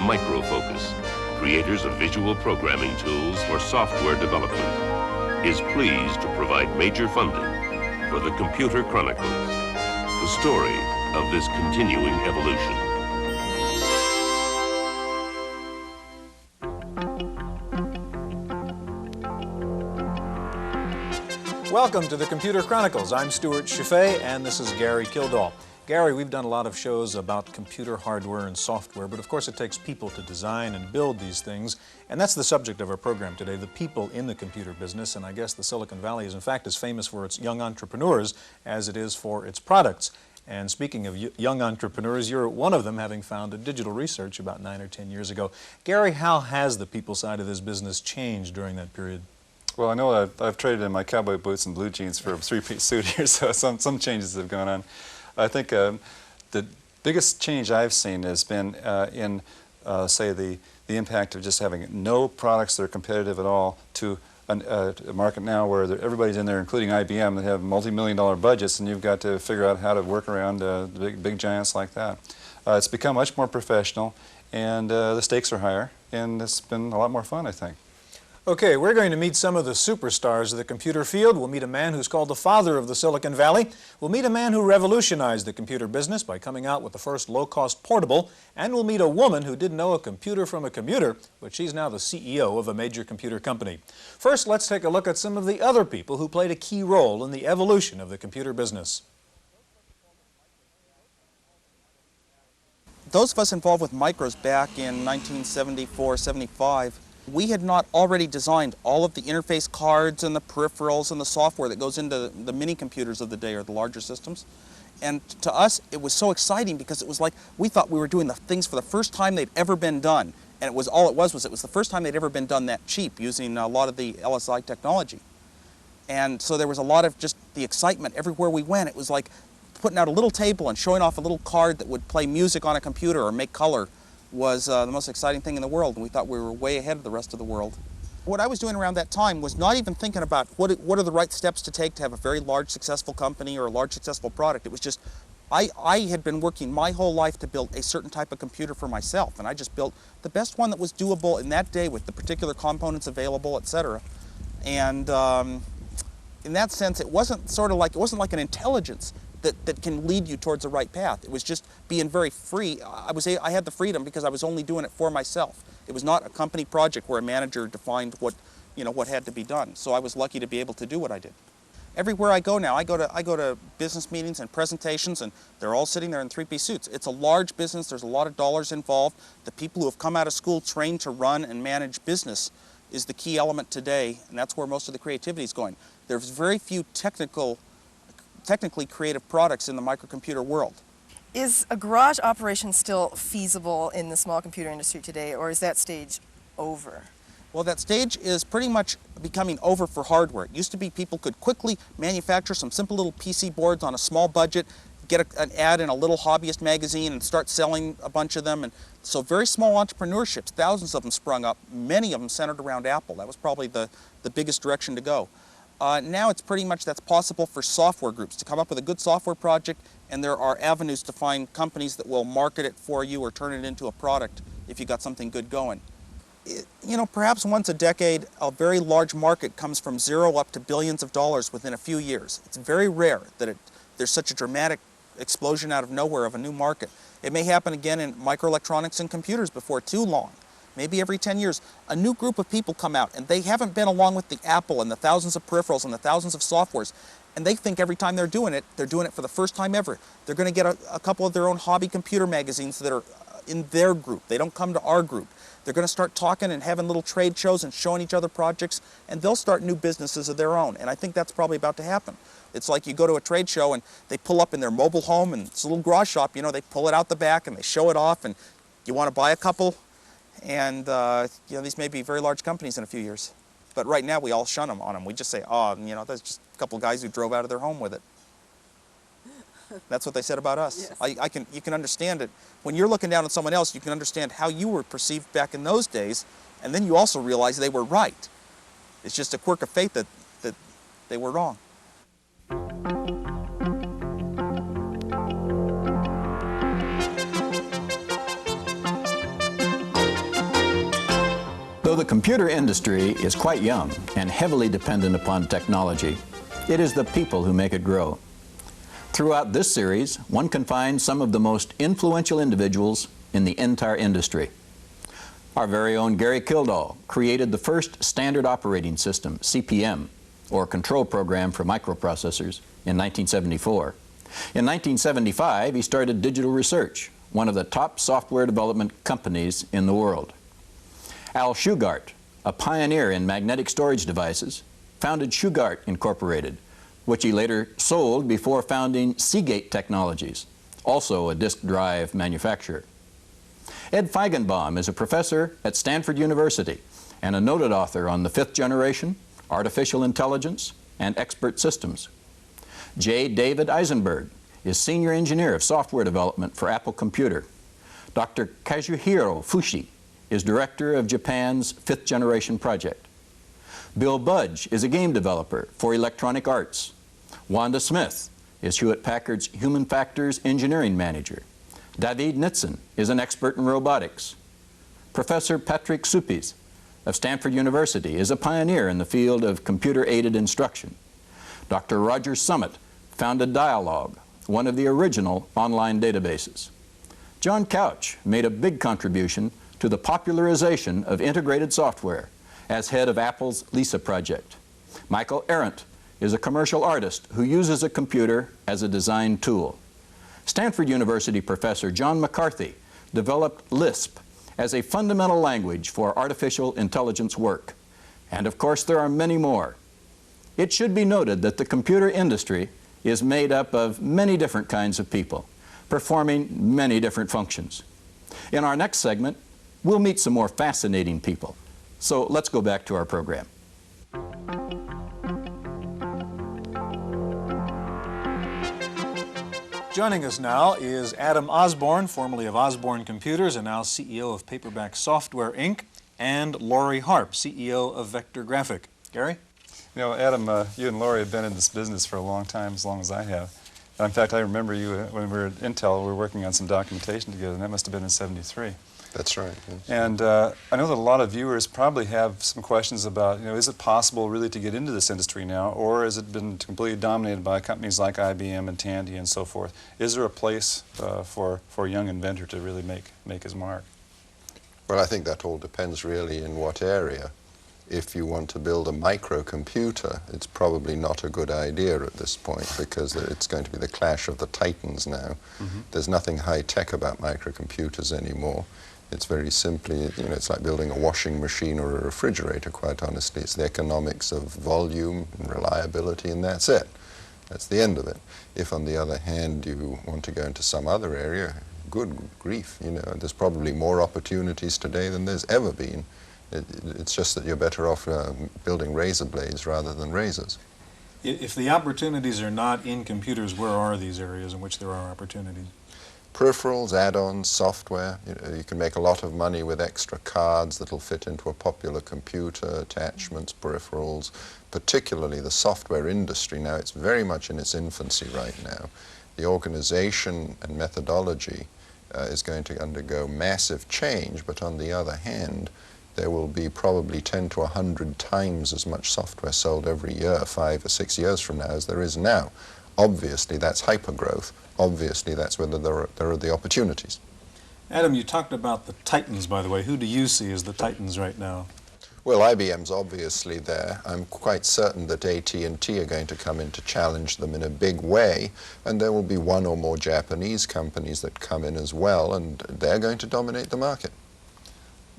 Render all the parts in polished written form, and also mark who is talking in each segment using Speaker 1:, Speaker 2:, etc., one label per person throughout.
Speaker 1: Microfocus, creators of visual programming tools for software development, is pleased to provide major funding for the Computer Chronicles, the story of this continuing evolution.
Speaker 2: Welcome to the Computer Chronicles. I'm Stuart Chaffee, and this is Gary Kildall. Gary, we've done a lot of shows about computer hardware and software, but of course it takes people to design and build these things, and that's the subject of our program today, the people in the computer business, and I guess the Silicon Valley is in fact as famous for its young entrepreneurs as it is for its products. And speaking of young entrepreneurs, you're one of them, having founded Digital Research about 9 or 10 years ago. Gary, how has the people side of this business changed during that period?
Speaker 3: Well, I know I've traded in my cowboy boots and blue jeans for a three-piece suit here, so some changes have gone on. I think the biggest change I've seen has been in, say, the impact of just having no products that are competitive at all to a market now where everybody's in there, including IBM, that have multi-million-dollar budgets, and you've got to figure out how to work around big giants like that. It's become much more professional, and the stakes are higher, and it's been a lot more fun, I think.
Speaker 2: Okay, we're going to meet some of the superstars of the computer field. We'll meet a man who's called the father of the Silicon Valley. We'll meet a man who revolutionized the computer business by coming out with the first low-cost portable. And we'll meet a woman who didn't know a computer from a commuter, but she's now the CEO of a major computer company. First, let's take a look at some of the other people who played a key role in the evolution of the computer business.
Speaker 4: Those of us involved with micros back in 1974, 75, we had not already designed all of the interface cards and the peripherals and the software that goes into the mini computers of the day, or the larger systems. And to us, it was so exciting because it was like we thought we were doing the things for the first time they'd ever been done. And it was the first time they'd ever been done that cheap, using a lot of the LSI technology. And so there was a lot of just the excitement everywhere we went. It was like putting out a little table and showing off a little card that would play music on a computer or make color was the most exciting thing in the world, and we thought we were way ahead of the rest of the world. What I was doing around that time was not even thinking about what are the right steps to take to have a very large successful company or a large successful product. It was just, I had been working my whole life to build a certain type of computer for myself, and I just built the best one that was doable in that day with the particular components available, etc. And in that sense, it wasn't like an intelligence that can lead you towards the right path. It was just being very free. I had the freedom because I was only doing it for myself. It was not a company project where a manager defined what had to be done. So I was lucky to be able to do what I did. Everywhere I go now, I go to business meetings and presentations, and they're all sitting there in three-piece suits. It's a large business. There's a lot of dollars involved. The people who have come out of school trained to run and manage business is the key element today, and that's where most of the creativity is going. There's very few technically creative products in the microcomputer world.
Speaker 5: Is a garage operation still feasible in the small computer industry today, or is that stage over?
Speaker 4: Well, that stage is pretty much becoming over for hardware. It used to be people could quickly manufacture some simple little PC boards on a small budget, get an ad in a little hobbyist magazine and start selling a bunch of them. And so very small entrepreneurships, thousands of them sprung up, many of them centered around Apple. That was probably the biggest direction to go. Now it's pretty much that's possible for software groups to come up with a good software project, and there are avenues to find companies that will market it for you or turn it into a product if you got something good going. Perhaps once a decade, a very large market comes from zero up to billions of dollars within a few years. It's very rare that there's such a dramatic explosion out of nowhere of a new market. It may happen again in microelectronics and computers before too long. Maybe every 10 years, a new group of people come out, and they haven't been along with the Apple and the thousands of peripherals and the thousands of softwares, and they think every time they're doing it for the first time ever. They're going to get a couple of their own hobby computer magazines that are in their group. They don't come to our group. They're going to start talking and having little trade shows and showing each other projects, and they'll start new businesses of their own, and I think that's probably about to happen. It's like you go to a trade show, and they pull up in their mobile home, and it's a little garage shop, they pull it out the back, and they show it off, and you want to buy a couple? And these may be very large companies in a few years. But right now we all shun them on them. We just say, that's just a couple of guys who drove out of their home with it. That's what they said about us. Yes. You can understand it. When you're looking down on someone else, you can understand how you were perceived back in those days, and then you also realize they were right. It's just a quirk of fate that they were wrong.
Speaker 6: Though the computer industry is quite young and heavily dependent upon technology, it is the people who make it grow. Throughout this series, one can find some of the most influential individuals in the entire industry. Our very own Gary Kildall created the first standard operating system, CPM, or control program for microprocessors, in 1974. In 1975, he started Digital Research, one of the top software development companies in the world. Al Shugart, a pioneer in magnetic storage devices, founded Shugart Incorporated, which he later sold before founding Seagate Technologies, also a disk drive manufacturer. Ed Feigenbaum is a professor at Stanford University and a noted author on the fifth generation, artificial intelligence, and expert systems. J. David Eisenberg is senior engineer of software development for Apple Computer. Dr. Kazuhiro Fushi is director of Japan's fifth generation project. Bill Budge is a game developer for Electronic Arts. Wanda Smith is Hewlett-Packard's Human Factors Engineering Manager. David Nitzen is an expert in robotics. Professor Patrick Suppies of Stanford University is a pioneer in the field of computer-aided instruction. Dr. Roger Summit founded Dialog, one of the original online databases. John Couch made a big contribution to the popularization of integrated software as head of Apple's Lisa project. Michael Arendt is a commercial artist who uses a computer as a design tool. Stanford University professor John McCarthy developed Lisp as a fundamental language for artificial intelligence work. And of course, there are many more. It should be noted that the computer industry is made up of many different kinds of people, performing many different functions. In our next segment, we'll meet some more fascinating people. So let's go back to our program.
Speaker 2: Joining us now is Adam Osborne, formerly of Osborne Computers and now CEO of Paperback Software, Inc., and Laurie Harp, CEO of Vector Graphic. Gary?
Speaker 3: You know, Adam, you and Laurie have been in this business for a long time, as long as I have. In fact, I remember you when we were at Intel, we were working on some documentation together, and that must have been in '73.
Speaker 7: That's right. Yes.
Speaker 3: And I know that a lot of viewers probably have some questions about, is it possible really to get into this industry now, or has it been completely dominated by companies like IBM and Tandy and so forth? Is there a place for a young inventor to really make his mark?
Speaker 7: Well, I think that all depends really in what area. If you want to build a microcomputer, it's probably not a good idea at this point because it's going to be the clash of the titans now. Mm-hmm. There's nothing high-tech about microcomputers anymore. It's very simply, it's like building a washing machine or a refrigerator, quite honestly. It's the economics of volume and reliability, and that's it. That's the end of it. If, on the other hand, you want to go into some other area, good grief, there's probably more opportunities today than there's ever been. It's just that you're better off building razor blades rather than razors.
Speaker 2: If the opportunities are not in computers, where are these areas in which there are opportunities?
Speaker 7: Peripherals, add-ons, software. You can make a lot of money with extra cards that'll fit into a popular computer, attachments, peripherals, particularly the software industry. Now, it's very much in its infancy right now. The organization and methodology is going to undergo massive change, but on the other hand, there will be probably 10 to 100 times as much software sold every year, 5 or 6 years from now, as there is now. Obviously, that's hypergrowth. Obviously, that's where there are the opportunities.
Speaker 2: Adam, you talked about the titans, by the way. Who do you see as the titans right now?
Speaker 7: Well, IBM's obviously there. I'm quite certain that AT&T are going to come in to challenge them in a big way, and there will be one or more Japanese companies that come in as well, and they're going to dominate the market.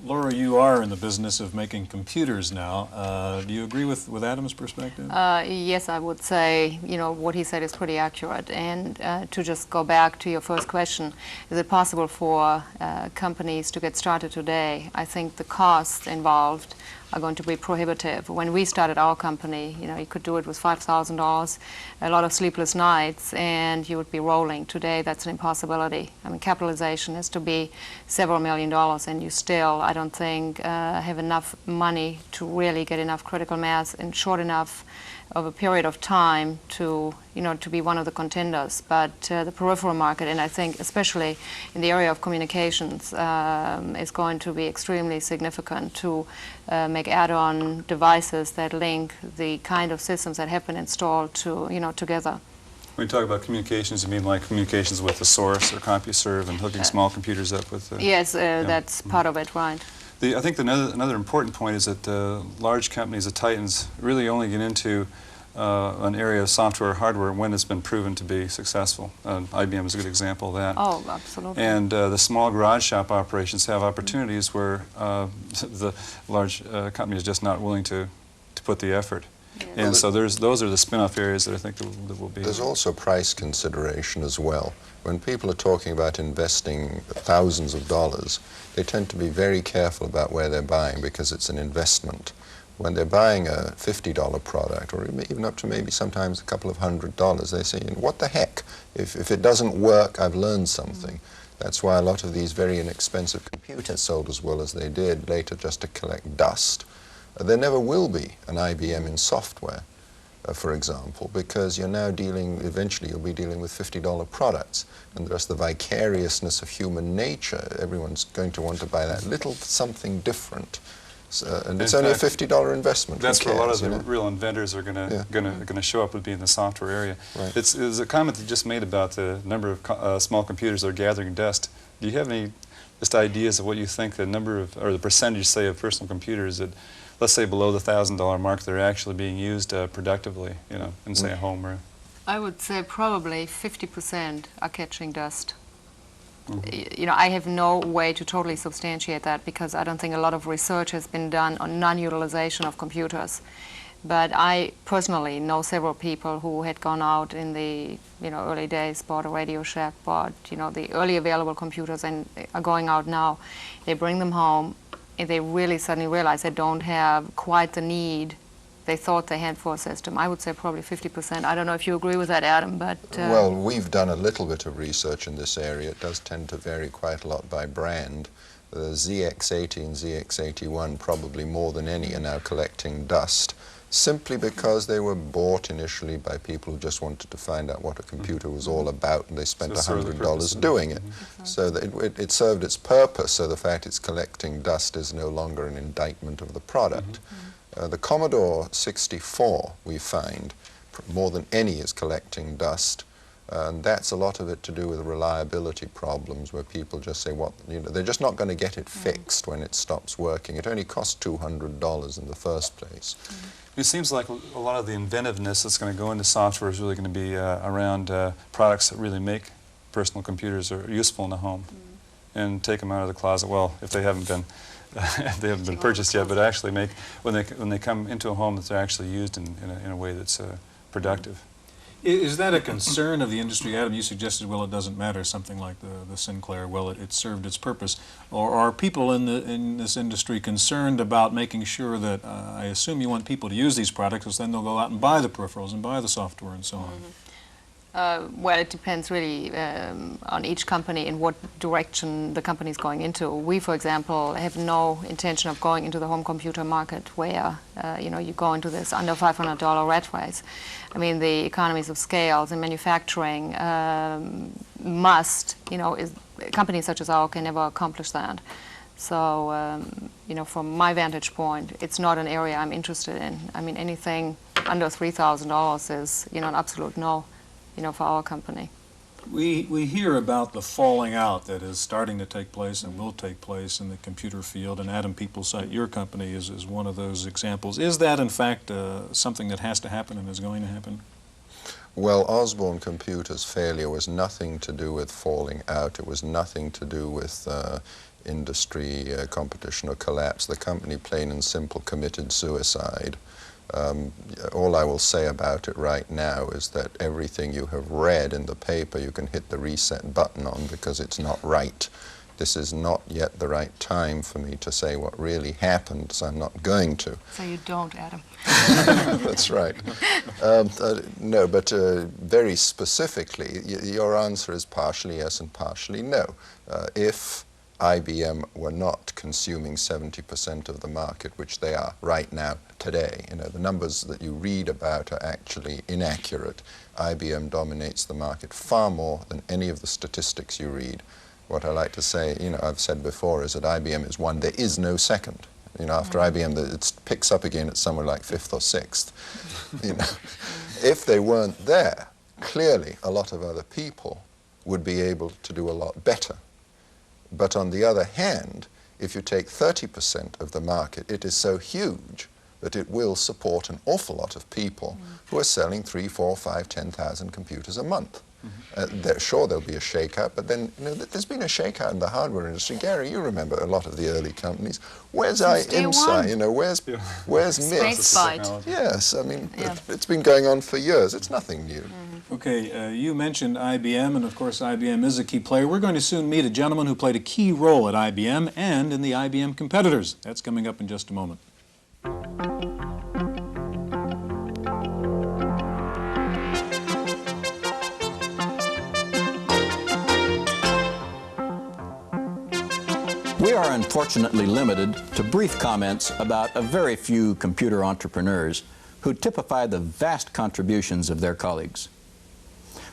Speaker 2: Laura, you are in the business of making computers now. Do you agree with Adam's perspective?
Speaker 8: Yes, I would say, what he said is pretty accurate. And to just go back to your first question, is it possible for companies to get started today? I think the costs involved are going to be prohibitive. When we started our company, you could do it with $5,000, a lot of sleepless nights, and you would be rolling. Today, that's an impossibility. I mean, capitalization has to be several $1 million, and you still, I don't think, have enough money to really get enough critical mass in short enough of a period of time to, to be one of the contenders. But the peripheral market, and I think especially in the area of communications, is going to be extremely significant to make add-on devices that link the kind of systems that have been installed to, together.
Speaker 3: When you talk about communications, you mean like communications with the source or CompuServe and hooking small computers up with?
Speaker 8: Yes, that's part of it, right.
Speaker 3: I think another important point is that large companies, the Titans, really only get into an area of software or hardware when it's been proven to be successful. IBM is a good example of that.
Speaker 8: Oh, absolutely.
Speaker 3: And the small garage shop operations have opportunities where the large company is just not willing to put the effort.
Speaker 8: Yeah.
Speaker 3: And so those are the spin-off areas that I think that will be.
Speaker 7: There's also price consideration as well. When people are talking about investing thousands of dollars, they tend to be very careful about where they're buying because it's an investment. When they're buying a $50 product, or even up to maybe sometimes a couple of $100, they say, what the heck? If it doesn't work, I've learned something. That's why a lot of these very inexpensive computers sold as well as they did later just to collect dust. There never will be an IBM in software, for example, because you're now eventually you'll be dealing with $50 products, and just the vicariousness of human nature, everyone's going to want to buy that little something different. And it's only a $50 investment.
Speaker 3: That's where a lot of the real inventors are going to show up, would be in the software area.
Speaker 7: Right.
Speaker 3: There's a comment that you just made about the number of small computers that are gathering dust. Do you have any just ideas of what you think the number of, or the percentage, say, of personal computers that, let's say, below the $1,000 mark, that are actually being used productively, in, say, a home or?
Speaker 8: I would say probably 50% are catching dust. I have no way to totally substantiate that because I don't think a lot of research has been done on non-utilization of computers. But I personally know several people who had gone out in the early days, bought a Radio Shack, bought the early available computers, and are going out now. They bring them home, and they really suddenly realize they don't have quite the need they thought they had for a system. I would say probably 50%. I don't know if you agree with that, Adam, but...
Speaker 7: Well, we've done a little bit of research in this area. It does tend to vary quite a lot by brand. The ZX80 and ZX81, probably more than any, are now collecting dust, simply because they were bought initially by people who just wanted to find out what a computer was all about, and they spent $100 doing it. So that it served its purpose, so the fact it's collecting dust is no longer an indictment of the product. The Commodore 64, we find, more than any is collecting dust, and that's a lot of it to do with reliability problems where people just say, they're just not going to get it fixed when it stops working. It only costs $200 in the first place.
Speaker 3: It seems like a lot of the inventiveness that's going to go into software is really going to be around products that really make personal computers are useful in the home, and take them out of the closet. Well, if they haven't been purchased yet, but actually make when they come into a home that they're actually used in a way that's productive.
Speaker 2: Is that a concern of the industry, Adam? You suggested, well, it doesn't matter, something like the Sinclair. Well, it served its purpose. Or are people in this industry concerned about making sure that, I assume you want people to use these products, because then they'll go out and buy the peripherals and buy the software and so on?
Speaker 8: Well, it depends really on each company and what direction the company is going into. We, for example, have no intention of going into the home computer market where, you go into this under $500 rat race. I mean, the economies of scale in manufacturing companies such as ours can never accomplish that. So, from my vantage point, it's not an area I'm interested in. I mean, anything under $3,000 is, an absolute no. For our company.
Speaker 2: We hear about the falling out that is starting to take place and will take place in the computer field, and Adam, people cite your company is one of those examples. Is that, in fact, something that has to happen and is going to happen?
Speaker 7: Well, Osborne Computer's failure was nothing to do with falling out. It was nothing to do with industry competition or collapse. The company, plain and simple, committed suicide. All I will say about it right now is that everything you have read in the paper you can hit the reset button on because it's not right. This is not yet the right time for me to say what really happened, so I'm not going to.
Speaker 8: So you don't, Adam.
Speaker 7: That's right. No, but very specifically, your answer is partially yes and partially no. If IBM were not consuming 70% of the market, which they are right now, today. You know, the numbers that you read about are actually inaccurate. IBM dominates the market far more than any of the statistics you read. What I like to say, you know, I've said before, is that IBM is one, there is no second. You know, after IBM, it picks up again at somewhere like 5th or 6th. You know, if they weren't there, clearly a lot of other people would be able to do a lot better. But on the other hand, if you take 30% of the market, it is so huge that it will support an awful lot of people who are selling 3, 4, 5, 10,000 computers a month. Sure, there'll be a shakeout, but then, you know, there's been a shakeout in the hardware industry. Gary, you remember a lot of the early companies. Where's INSI? You know, where's MIPS? Yes, I mean, it's been going on for years. It's nothing new.
Speaker 2: Okay, you mentioned IBM, and of course IBM is a key player. We're going to soon meet a gentleman who played a key role at IBM and in the IBM competitors. That's coming up in just a moment.
Speaker 6: We are unfortunately limited to brief comments about a very few computer entrepreneurs who typify the vast contributions of their colleagues.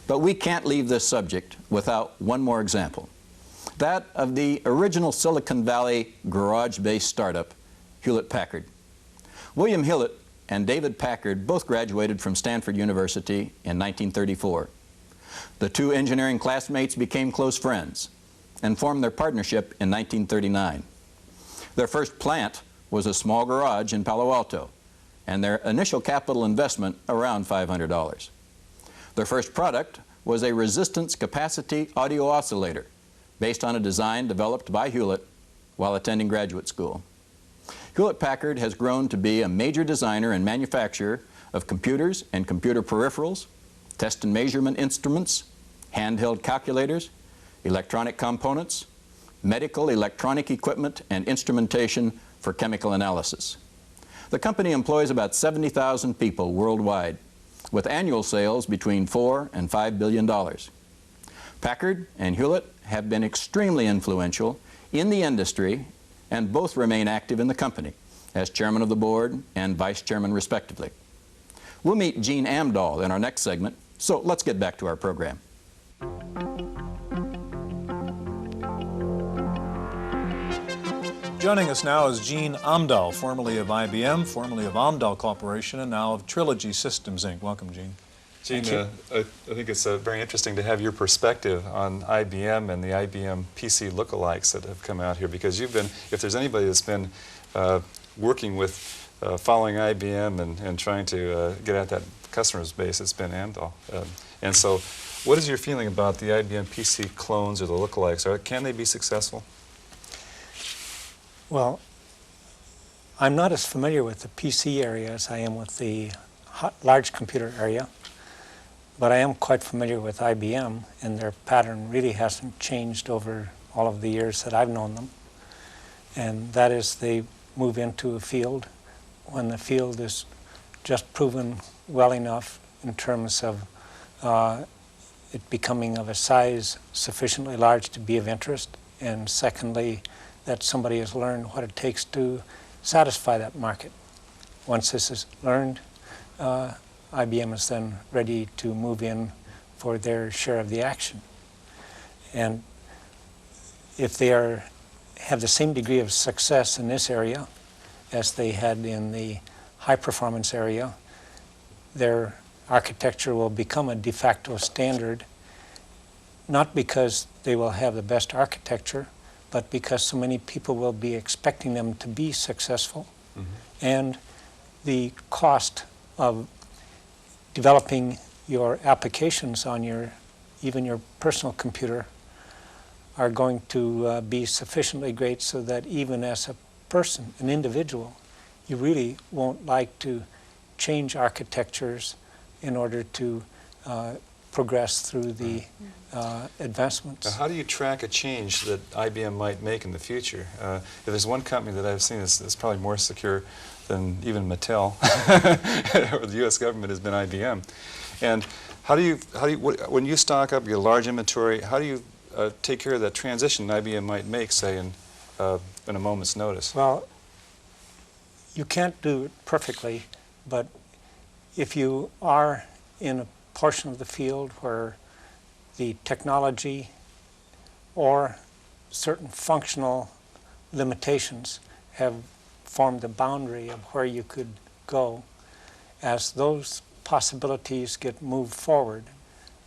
Speaker 6: But we can't leave this subject without one more example, that of the original Silicon Valley garage-based startup, Hewlett-Packard. William Hewlett and David Packard both graduated from Stanford University in 1934. The two engineering classmates became close friends and formed their partnership in 1939. Their first plant was a small garage in Palo Alto, and their initial capital investment around $500. Their first product was a resistance capacity audio oscillator based on a design developed by Hewlett while attending graduate school. Hewlett-Packard has grown to be a major designer and manufacturer of computers and computer peripherals, test and measurement instruments, handheld calculators, electronic components, medical electronic equipment, and instrumentation for chemical analysis. The company employs about 70,000 people worldwide, with annual sales between $4 and $5 billion. Packard and Hewlett have been extremely influential in the industry, and both remain active in the company as chairman of the board and vice chairman respectively. We'll meet Gene Amdahl in our next segment, so let's get back to our program.
Speaker 2: Joining us now is Gene Amdahl, formerly of IBM, formerly of Amdahl Corporation, and now of Trilogy Systems, Inc. Welcome, Gene.
Speaker 3: Gene, I think it's very interesting to have your perspective on IBM and the IBM PC lookalikes that have come out here, because you've been, if there's anybody that's been working with following IBM and trying to get at that customer's base, it's been Amdahl. And so what is your feeling about the IBM PC clones or the lookalikes? Can they be successful?
Speaker 9: Well, I'm not as familiar with the PC area as I am with the large computer area, but I am quite familiar with IBM, and their pattern really hasn't changed over all of the years that I've known them. And that is, they move into a field when the field is just proven well enough in terms of it becoming of a size sufficiently large to be of interest, and secondly, that somebody has learned what it takes to satisfy that market. Once this is learned, IBM is then ready to move in for their share of the action. And if they have the same degree of success in this area as they had in the high performance area, their architecture will become a de facto standard, not because they will have the best architecture, but because so many people will be expecting them to be successful. And the cost of developing your applications on even your personal computer are going to be sufficiently great so that even as a person, an individual, you really won't like to change architectures in order to progress through the advancements.
Speaker 3: Now, how do you track a change that IBM might make in the future? If there's one company that I've seen that's probably more secure than even Mattel or the U.S. government has been IBM. And how do you when you stock up your large inventory, how do you take care of that transition IBM might make, say, in a moment's notice?
Speaker 9: Well, you can't do it perfectly, but if you are in a portion of the field where the technology or certain functional limitations have formed the boundary of where you could go, as those possibilities get moved forward,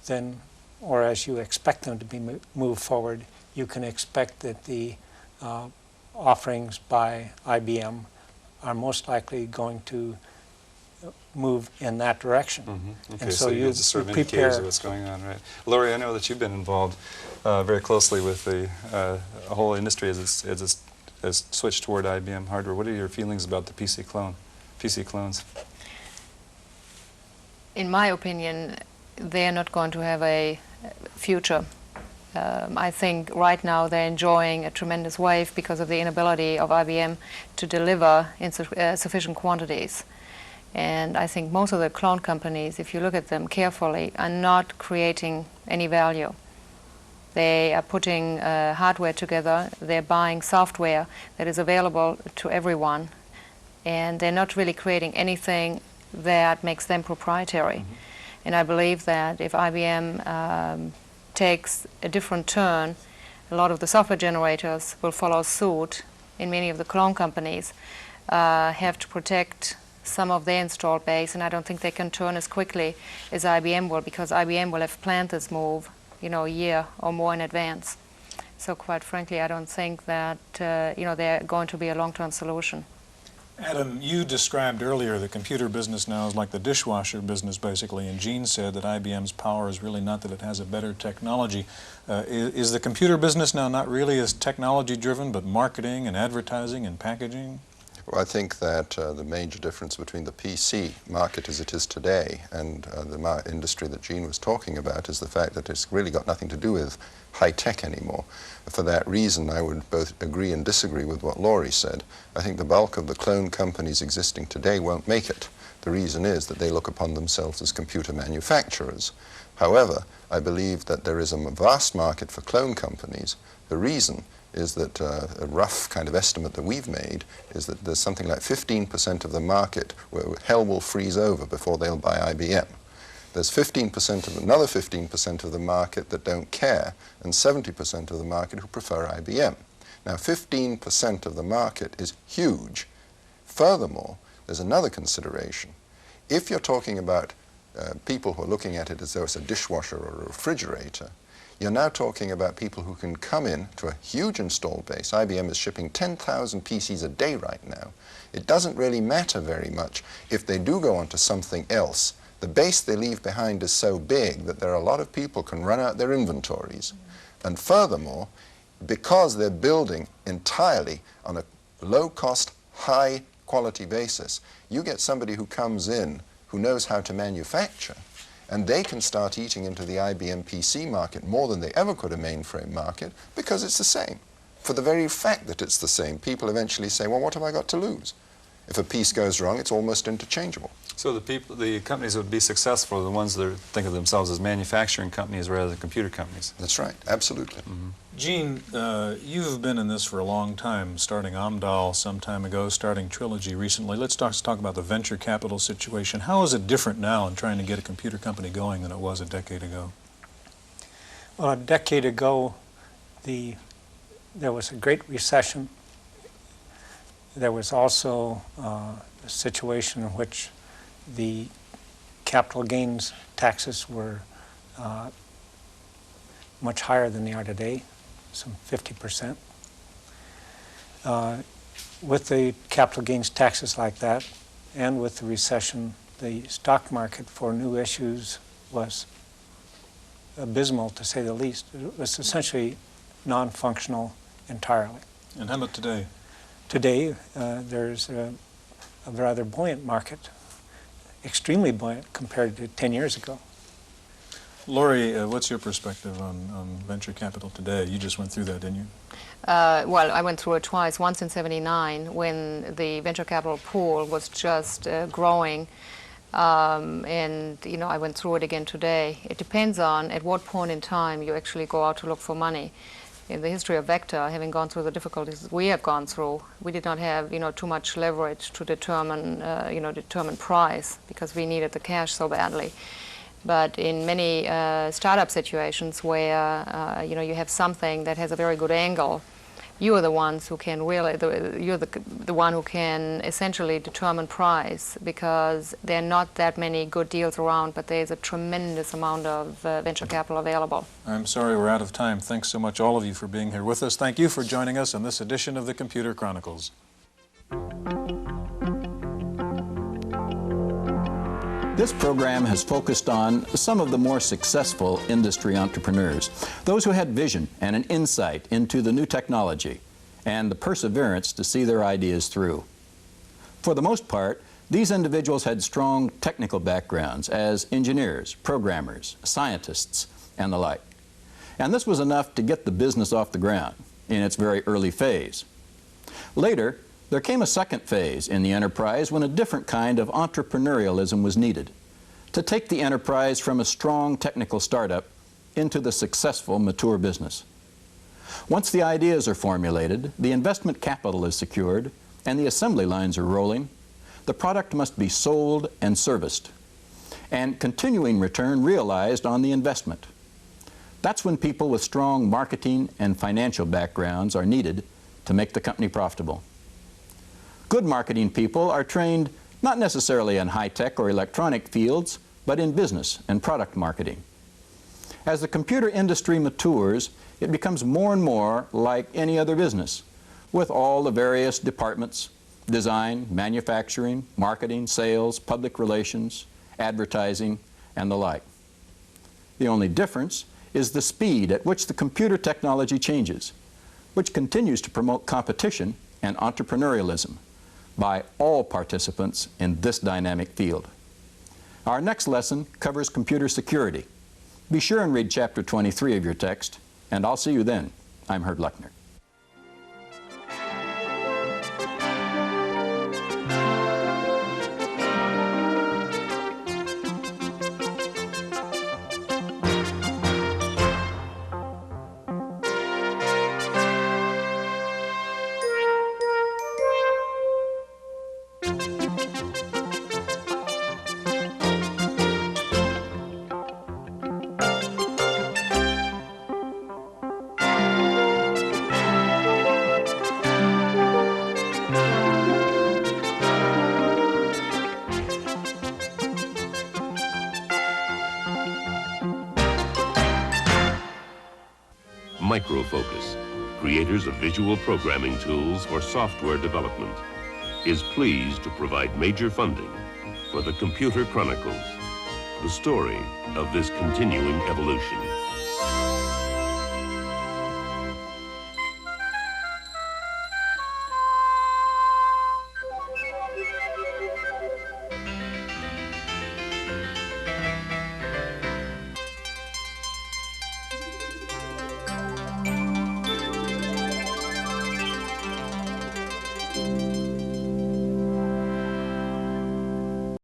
Speaker 9: then, or as you expect them to be moved forward, you can expect that the offerings by IBM are most likely going to move in that direction.
Speaker 3: Mm-hmm. Okay,
Speaker 9: and
Speaker 3: so you sort of indicators of what's going on, right? Laurie, I know that you've been involved very closely with the whole industry as it's switched toward IBM hardware. What are your feelings about the PC clones?
Speaker 8: In my opinion, they're not going to have a future. I think right now they're enjoying a tremendous wave because of the inability of IBM to deliver in sufficient quantities. And I think most of the clone companies, if you look at them carefully, are not creating any value. They are putting hardware together, they're buying software that is available to everyone, and they're not really creating anything that makes them proprietary. Mm-hmm. And I believe that if IBM takes a different turn, a lot of the software generators will follow suit, and many of the clone companies have to protect some of their installed base, and I don't think they can turn as quickly as IBM will, because IBM will have planned this move, a year or more in advance. So quite frankly, I don't think that they're going to be a long-term solution.
Speaker 2: Adam, you described earlier the computer business now is like the dishwasher business, basically, and Gene said that IBM's power is really not that it has a better technology. Is the computer business now not really as technology-driven, but marketing and advertising and packaging?
Speaker 7: Well, I think that the major difference between the PC market as it is today and the industry that Gene was talking about is the fact that it's really got nothing to do with high-tech anymore. For that reason, I would both agree and disagree with what Laurie said. I think the bulk of the clone companies existing today won't make it. The reason is that they look upon themselves as computer manufacturers. However, I believe that there is a vast market for clone companies. The reason is that a rough kind of estimate that we've made is that there's something like 15% of the market where hell will freeze over before they'll buy IBM. There's 15% of another 15% of the market that don't care, and 70% of the market who prefer IBM. Now, 15% of the market is huge. Furthermore, there's another consideration. If you're talking about people who are looking at it as though it's a dishwasher or a refrigerator, you're now talking about people who can come in to a huge installed base. IBM is shipping 10,000 PCs a day right now. It doesn't really matter very much if they do go on to something else. The base they leave behind is so big that there are a lot of people can run out their inventories. And furthermore, because they're building entirely on a low-cost, high-quality basis, you get somebody who comes in who knows how to manufacture, and they can start eating into the IBM PC market more than they ever could a mainframe market, because it's the same. For the very fact that it's the same, people eventually say, well, what have I got to lose? If a piece goes wrong, it's almost interchangeable.
Speaker 3: So the companies that would be successful are the ones that think of themselves as manufacturing companies rather than computer companies.
Speaker 7: That's right, absolutely.
Speaker 3: Mm-hmm.
Speaker 2: Gene, you've been in this for a long time, starting Amdahl some time ago, starting Trilogy recently. Let's talk about the venture capital situation. How is it different now in trying to get a computer company going than it was a decade ago?
Speaker 9: Well, a decade ago, there was a great recession. There was also a situation in which the capital gains taxes were much higher than they are today, some 50%. With the capital gains taxes like that, and with the recession, the stock market for new issues was abysmal, to say the least. It was essentially non-functional entirely.
Speaker 2: And how about today?
Speaker 9: Today, there's a rather buoyant market, extremely buoyant compared to 10 years ago.
Speaker 2: Laurie, what's your perspective on venture capital today? You just went through that, didn't you?
Speaker 8: Well, I went through it twice, once in '79 when the venture capital pool was just growing And I went through it again today. It depends on at what point in time you actually go out to look for money. In the history of Vector, having gone through the difficulties we have gone through, we did not have too much leverage to determine determine price, because we needed the cash so badly. But in many startup situations where you have something that has a very good angle, you are the ones who can really, you're the one who can essentially determine price, because there are not that many good deals around, but there's a tremendous amount of venture capital available.
Speaker 2: I'm sorry we're out of time. Thanks so much, all of you, for being here with us. Thank you for joining us on this edition of the Computer Chronicles.
Speaker 6: This program has focused on some of the more successful industry entrepreneurs, those who had vision and an insight into the new technology and the perseverance to see their ideas through. For the most part, these individuals had strong technical backgrounds as engineers, programmers, scientists, and the like. And this was enough to get the business off the ground in its very early phase. Later, there came a second phase in the enterprise when a different kind of entrepreneurialism was needed to take the enterprise from a strong technical startup into the successful mature business. Once the ideas are formulated, the investment capital is secured, and the assembly lines are rolling, the product must be sold and serviced, and continuing return realized on the investment. That's when people with strong marketing and financial backgrounds are needed to make the company profitable. Good marketing people are trained not necessarily in high-tech or electronic fields, but in business and product marketing. As the computer industry matures, it becomes more and more like any other business, with all the various departments: design, manufacturing, marketing, sales, public relations, advertising, and the like. The only difference is the speed at which the computer technology changes, which continues to promote competition and entrepreneurialism by all participants in this dynamic field. Our next lesson covers computer security. Be sure and read Chapter 23 of your text, and I'll see you then. I'm Herb Lechner.
Speaker 1: Microfocus, creators of visual programming tools for software development, is pleased to provide major funding for the Computer Chronicles, the story of this continuing evolution.